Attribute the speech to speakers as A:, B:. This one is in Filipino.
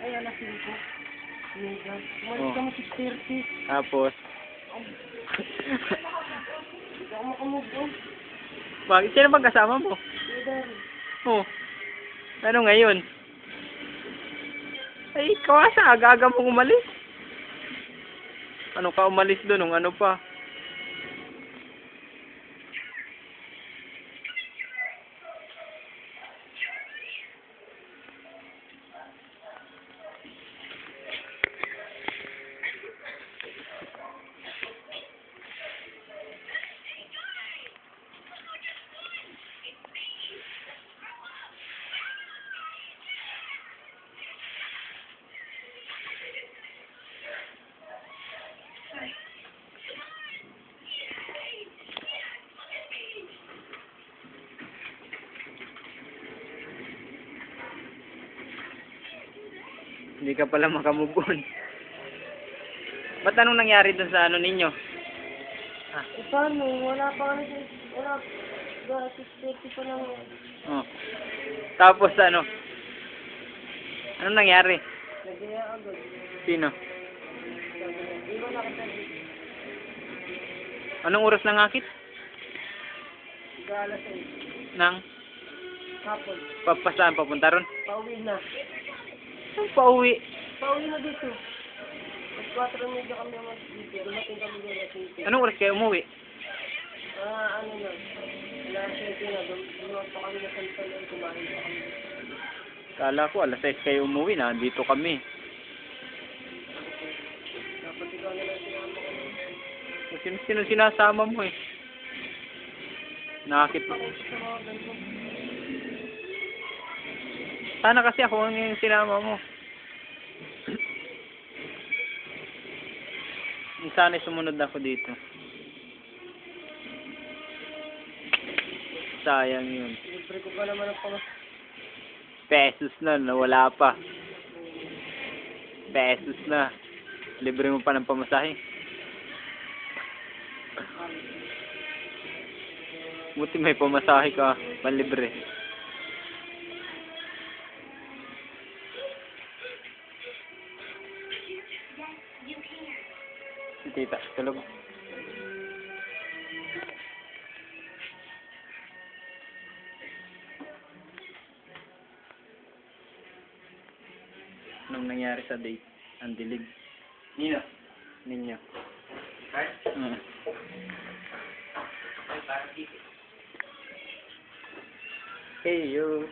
A: Ay, alas 5. Mega. Umalis
B: Oh.
A: kami 6:30.
B: Tapos,
A: Hindi ako makamove on.
B: bakit? Sino bang kasama mo?
A: Leader.
B: Oh. Ano ngayon? Ay, kawasa, aga-aga mo umalis. Ano ka umalis doon? Nung ano pa? Hindi ka pala makamove on. Ba't anong nangyari dun sa ano ninyo? Ah.
A: Eh, paano? Wala pa kami sa... Wala. 6:30 pa lang.
B: Oh. Tapos ano? Anong nangyari?
A: Nagaya agad.
B: Sino?
A: Iwan na kita.
B: Anong oras na ngakit?
A: Alas 6.
B: Nang
A: Hapon.
B: papasaan papunta ron?
A: Pauwi na.
B: Saan pauwi?
A: Pauwi na dito. At 4 medyo kami naman dito. Dumating kami doon at 8.
B: Anong oras kayo umuwi?
A: Ano na. Alas 7 na. Dumating pa kami na San Juan. Kumain pa kami.
B: Kala ko alas 6 kayo umuwi na. Dito kami.
A: Dapat ikaw na lang sinama ko.
B: Sino sinasama mo eh? Nakakit mo.
A: Ako sa mga ganito.
B: Sana kasi ako ang yung sinama mo. Sana sumunod ako dito. Sayang yun.
A: Libre ko pa naman ang pamas.
B: Pesos na, nawala pa. Pesos na. Libre mo pa ng pamasahe. Buti may pamasahe ka, panlibre. Si tita, tulog. Anong nangyari sa date? Ang dilig.
C: Nino?
B: Ninyo.
C: Right?
B: Hey, yo.